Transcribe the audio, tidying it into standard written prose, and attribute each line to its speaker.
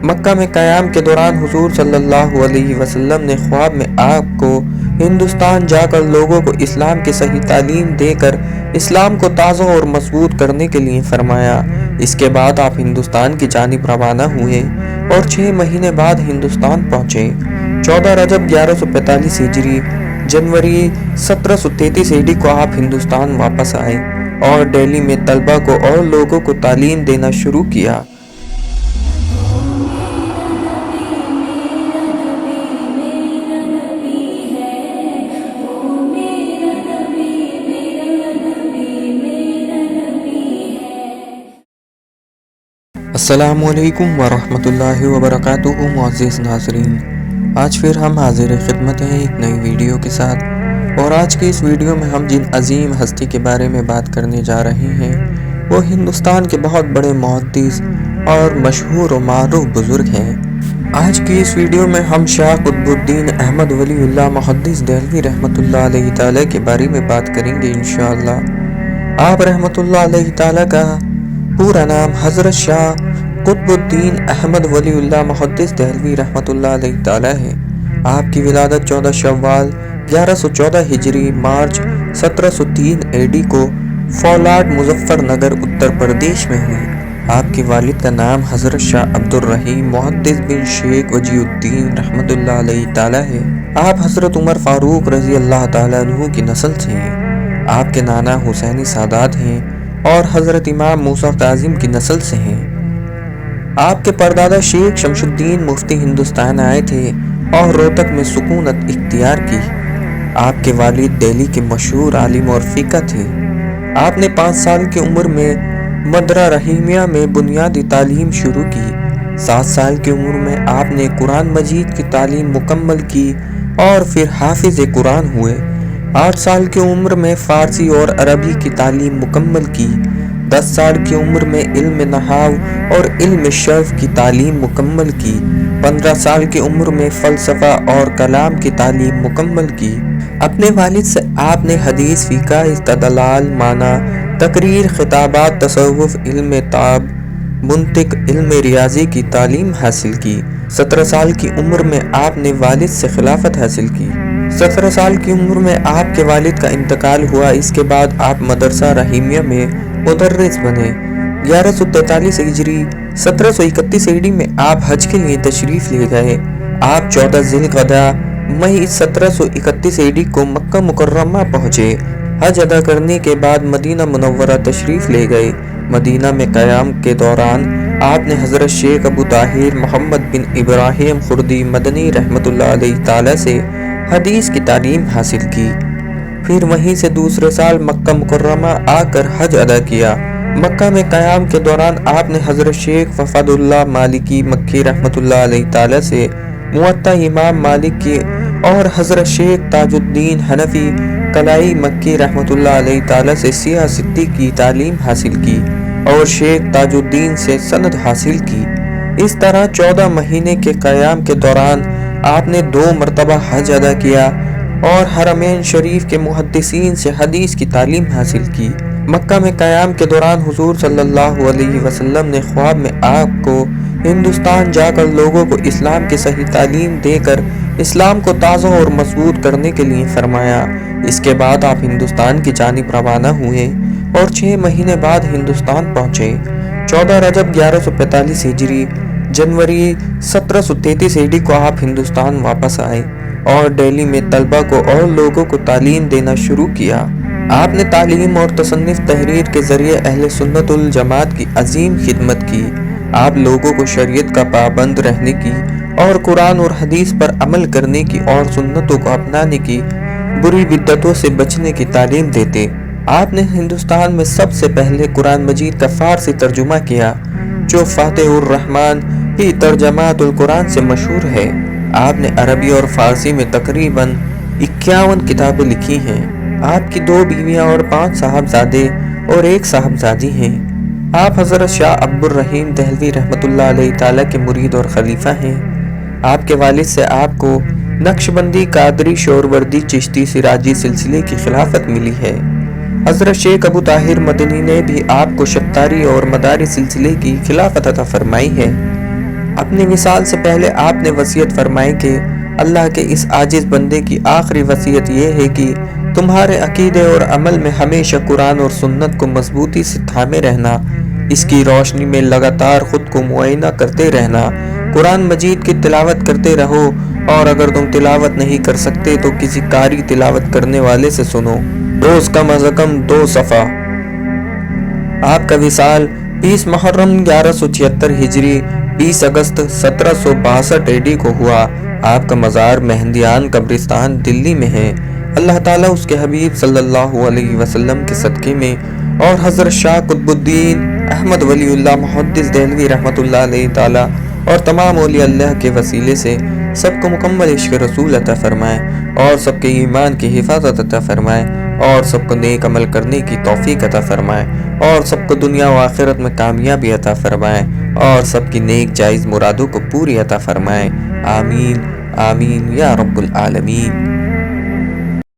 Speaker 1: مکہ میں قیام کے دوران حضور صلی اللہ علیہ وسلم نے خواب میں آپ کو ہندوستان جا کر لوگوں کو اسلام کی صحیح تعلیم دے کر اسلام کو تازہ اور مضبوط کرنے کے لیے فرمایا۔ اس کے بعد آپ ہندوستان کی جانب روانہ ہوئے اور 6 مہینے بعد ہندوستان پہنچے۔ 14 رجب 1145 ہجری جنوری 1733 AD کو آپ ہندوستان واپس آئے اور دہلی میں طلبہ کو اور لوگوں کو تعلیم دینا شروع کیا۔ السلام علیکم ورحمۃ اللہ وبرکاتہ۔ معزز ناظرین، آج پھر ہم حاضر خدمت ہیں ایک نئی ویڈیو کے ساتھ، اور آج کی اس ویڈیو میں ہم جن عظیم ہستی کے بارے میں بات کرنے جا رہے ہیں وہ ہندوستان کے بہت بڑے محدث اور مشہور و معروف بزرگ ہیں۔ آج کی اس ویڈیو میں ہم شاہ قطب الدین احمد ولی اللہ محدث دہلوی رحمۃ اللہ علیہ تعالیٰ کے بارے میں بات کریں گے انشاءاللہ۔ آپ رحمۃ اللہ علیہ تعالیٰ کا پورا نام حضرت شاہ قطب الدین احمد ولی اللہ محدث دہلوی رحمۃ اللہ علیہ تعالیٰ ہے۔ آپ کی ولادت 14 شوال 1114 ہجری مارچ 1703 AD کو فولاد مظفر نگر اتر پردیش میں ہوئی۔ آپ کے والد کا نام حضرت شاہ عبد الرحیم محدث بن شیخ وجی الدین رحمۃ اللہ علیہ تعالیٰ ہے۔ آپ حضرت عمر فاروق رضی اللہ تعالیٰ عنہ کی نسل سے ہیں۔ آپ کے نانا حسینی سادات ہیں اور حضرت امام موسیٰ کاظم کی نسل سے ہیں۔ آپ کے پردادا شیخ شمس الدین مفتی ہندوستان آئے تھے اور روہتک میں سکونت اختیار کی۔ آپ کے والد دہلی کے مشہور عالم اور فقہ تھے۔ آپ نے 5 سال کی عمر میں مدرہ رحیمیہ میں بنیادی تعلیم شروع کی۔ 7 سال کی عمر میں آپ نے قرآن مجید کی تعلیم مکمل کی اور پھر حافظ قرآن ہوئے۔ 8 سال کی عمر میں فارسی اور عربی کی تعلیم مکمل کی۔ 10 سال کی عمر میں علم نحو اور علم صرف کی تعلیم مکمل کی۔ 15 سال کی عمر میں فلسفہ اور کلام کی تعلیم مکمل کی۔ اپنے والد سے آپ نے حدیث، فقہ، استدلال، معنی، تقریر، خطابات، تصوف، علم طب، منطق، علم ریاضی کی تعلیم حاصل کی۔ 17 سال کی عمر میں آپ نے والد سے خلافت حاصل کی۔ 17 سال کی عمر میں آپ کے والد کا انتقال ہوا۔ اس کے بعد آپ مدرسہ رحیمیہ میں مدرس بنے۔ 1143 ہجری 1731 AD میں آپ حج کے لیے تشریف لے گئے۔ آپ 14 ذی القعدہ مئی 1731 AD کو مکہ مکرمہ پہنچے۔ حج ادا کرنے کے بعد مدینہ منورہ تشریف لے گئے۔ مدینہ میں قیام کے دوران آپ نے حضرت شیخ ابو طاہر محمد بن ابراہیم خردی مدنی رحمۃ اللہ علیہ تعالیٰ سے حدیث کی تعلیم حاصل کی۔ پھر وہیں سے دوسرے سال مکہ مکرمہ آ کر حج ادا کیا۔ مکہ میں قیام کے دوران آپ نے حضرت شیخ وفد اللہ مالکی مکی رحمۃ اللہ علیہ تعالیٰ سے موطا امام مالک کی اور حضرت شیخ تاج الدین حنفی کلائی مکی رحمۃ اللہ علیہ تعالیٰ سے سیاسی کی تعلیم حاصل کی اور شیخ تاج الدین سے سند حاصل کی۔ اس طرح 14 مہینے کے قیام کے دوران آپ نے 2 مرتبہ حج ادا کیا اور حرمین شریف کے محدثین سے حدیث کی تعلیم حاصل کی۔ مکہ میں قیام کے دوران حضور صلی اللہ علیہ وسلم نے خواب میں آپ کو ہندوستان جا کر لوگوں کو اسلام کی صحیح تعلیم دے کر اسلام کو تازہ اور مضبوط کرنے کے لیے فرمایا۔ اس کے بعد آپ ہندوستان کی جانب روانہ ہوئے اور 6 مہینے بعد ہندوستان پہنچے۔ 14 رجب 1145 ہجری جنوری 1733 AD کو آپ ہندوستان واپس آئے اور دہلی میں طلبہ کو اور لوگوں کو تعلیم دینا شروع کیا۔ آپ نے تعلیم اور تصنیف تحریر کے ذریعے اہل سنت الجماعت کی عظیم خدمت کی۔ آپ لوگوں کو شریعت کا پابند رہنے کی اور قرآن اور حدیث پر عمل کرنے کی اور سنتوں کو اپنانے کی، بری بدعتوں سے بچنے کی تعلیم دیتے۔ آپ نے ہندوستان میں سب سے پہلے قرآن مجید کا فارسی ترجمہ کیا، جو فاتح الرحمن فی ترجمات القرآن سے مشہور ہے۔ آپ نے عربی اور فارسی میں تقریباً 51 کتابیں لکھی ہیں۔ آپ کی 2 بیویاں اور 5 صاحبزادے اور 1 صاحبزادی ہیں۔ آپ حضرت شاہ عبد الرحیم دہلوی رحمۃ اللہ علیہ تعالیٰ کے مرید اور خلیفہ ہیں۔ آپ کے والد سے آپ کو نقشبندی، قادری، شوروردی، چشتی، سراجی سلسلے کی خلافت ملی ہے۔ حضرت شیخ ابو طاہر مدنی نے بھی آپ کو شتاری اور مداری سلسلے کی خلافت عطا فرمائی ہے۔ اپنی وصال سے پہلے آپ نے وصیت فرمائی کہ اللہ کے اس عاجز بندے کی آخری وصیت یہ ہے کہ تمہارے عقیدے اور عمل میں ہمیشہ قرآن اور سنت کو مضبوطی سے تھامے رہنا، اس کی روشنی میں لگاتار خود کو معائنہ کرتے رہنا، قرآن مجید کی تلاوت کرتے رہو، اور اگر تم تلاوت نہیں کر سکتے تو کسی قاری تلاوت کرنے والے سے سنو، روز کم از کم 2 صفحہ۔ آپ کا وصال 20 محرم 1176 ہجری 20 اگست 1762 AD کو ہوا۔ آپ کا مزار مہندیان قبرستان دلی میں ہے۔ اللہ تعالیٰ اس کے حبیب صلی اللہ علیہ وسلم کے صدقے میں اور حضرت شاہ قطب الدین احمد ولی اللہ محدث دہلوی رحمۃ اللہ علیہ تعالیٰ اور تمام اولیاء اللہ کے وسیلے سے سب کو مکمل عشق رسول عطا فرمائے، اور سب کے ایمان کی حفاظت عطا فرمائے، اور سب کو نیک عمل کرنے کی توفیق عطا فرمائے، اور سب کو دنیا و آخرت میں کامیابی عطا فرمائے، اور سب کی نیک جائز مرادوں کو پوری عطا فرمائے۔ آمین آمین یا رب العالمین۔